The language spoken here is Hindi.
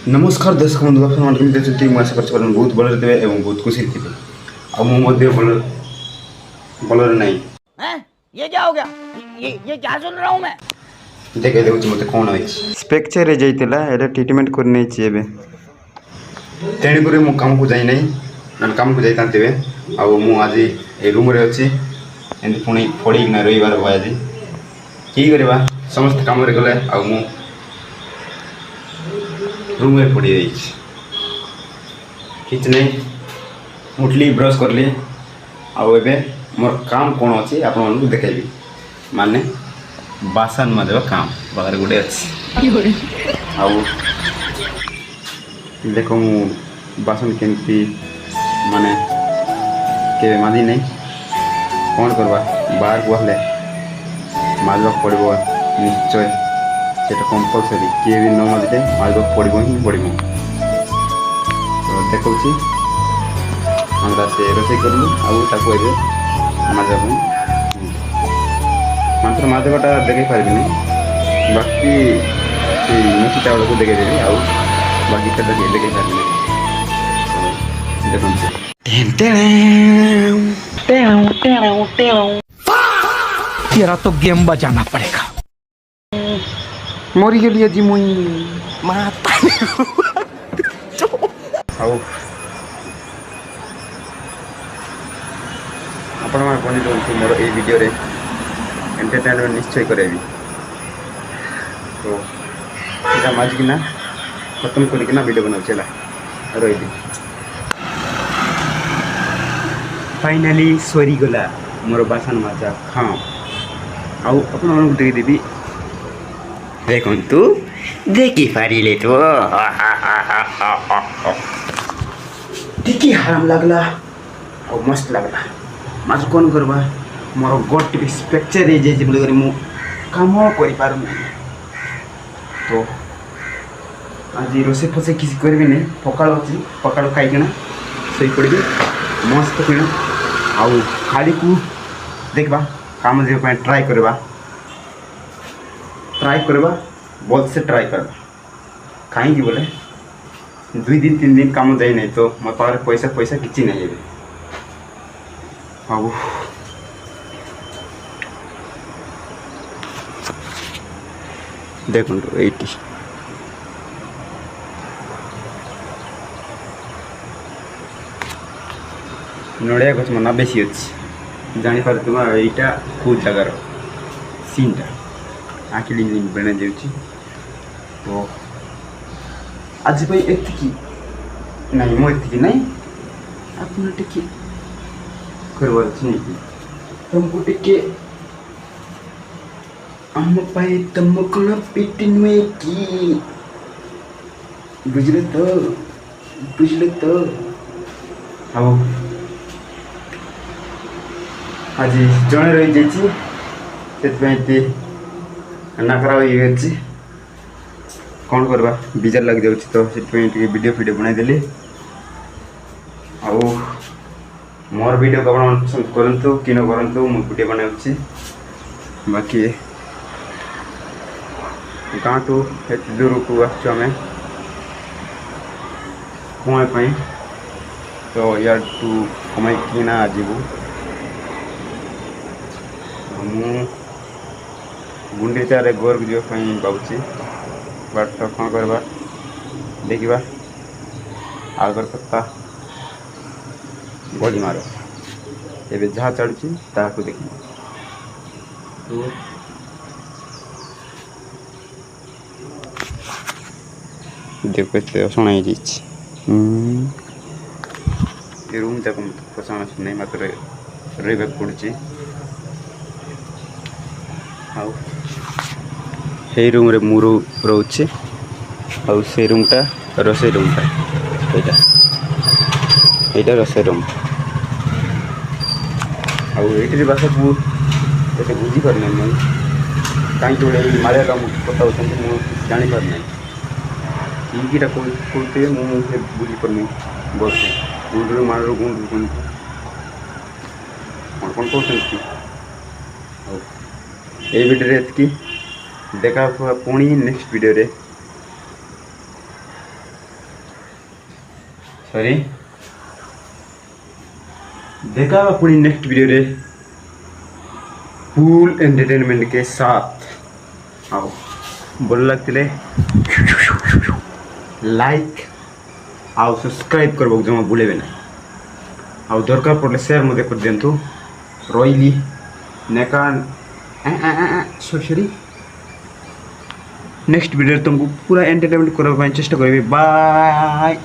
नमस्कार दर्शक बंधु आपड़ी आशा कर बहुत भल थे और बहुत खुशी थे भल भल ना ये क्या हो गया? ये क्या सुन रहा हूँ मैं? देखे देखुच मत कौन है स्पेक्चर जाइला ट्रिटमेंट करने तेणुक मु काम को जाई ना काम को जाता आज ये रूम रे अच्छी एमती पुणी पड़ना रविवार भाई आज कि करवा समस्त काम गले रूम में पड़ जाइए किच नहीं उठली ब्रश करली आउ मोर काम कौन अच्छी आपण देखी माने बासन मजवा काम बाहर गोटे अच्छी आउ देख मु बासन केमती माने के माजी नहीं कौन करवा बाहर को हेले माजवा पड़ो निश्चय से कंपलसरी किए भी न माजिले माजवा पड़ो ही पड़ो तो देखा हमरा से रोसे करूँ आगे माजा मात्र माजवाटा देखे पारि बाकी मुठी चावल को देखे देवी आउ बाकी देखे पारि तेरा तो गेम बजाना पड़ेगा। मरी गली आज मुई माता आपण मैं बनी दूँ मोर ये वीडियो रे एंटरटेनमेंट निश्चय करेबी तो यहाँ माजिकिना खत्म करना वीडियो बना चला रही फाइनाली सरीगला मोर बासन माजा हाँ आपण देदेवी देखु देखी पारे तो टिकी हराम लगला और मस्त लगला माज कौन करवा मोर गोट टी स्पेक्चर बोल मु कम कर तो आज रोसे फोसे किसी करी नहीं पकाड़ अच्छी पकाड़ खाईकिना शई पड़ी मस्त किना आउ खाली को देखा काम जाए ट्राए करवा बहुत से ट्राए करवा कहीं बोले 2 दिन 3 दिन काम जाए नहीं तो मो पाखे पैसा पैसा किसी नहीं हाँ देखो ये नड़िया गच मना बेसी अच्छी जापर तुम यहाँ कौ जगार सीनटा आखिरी बना जाऊँगी तो आज एति नहीं मुझे नहीं आपन टे करवार नहीं तुमको टे आम पाए तुम कौन पेट नुए कि बुझल तो हाँ आज जड़े रही जाती नाकरा हो कौन करवा बिजार लग जाऊँ तो से वीडियो बनाईदेली आउ मोर वीडियो को आप पसंद करूँ कि न करूँ मु वीडियो बनाऊँगी बाकी गाँव टू एत दूर को आम कमाई तो यार टू कमाई किना आजू गुंडीचारे गोर जावाई भावुँ बाट तो कौन करवा देखा आगर कथा बड़ी मार एवं जहाँ चढ़ुची ताकू देख देखते असाई रूम जाक मत पसंद आसुना मात्र रही पड़ी आई रूम रे मु रोचे आउ से रूमटा रोसे रूमटा यहाँ रोसे रूम आईटी भाषा को ये बुझीपार ना कहीं मालिया काम कथा जापारना किटा कहते मुझे बुझीपार बस गुंडू मार गुंडू कौन कौन कहते ये वीडियो एतकी देखा पुणी नेक्स्ट वीडियो रे सॉरी देखा पुणी नेक्स्ट वीडियो रे फुल एंटरटेनमेंट के साथ आओ बोल लगते लाइक आओ सब्सक्राइब करबो जमा भूलेबे ना आओ दरकार पड़ले शेयर मते कर दियंतु रोइली नेकान सॉरी नेक्स्ट वीडियो तुमको पूरा एंटरटेनमेंट करबा चेष्टा करबी बाय।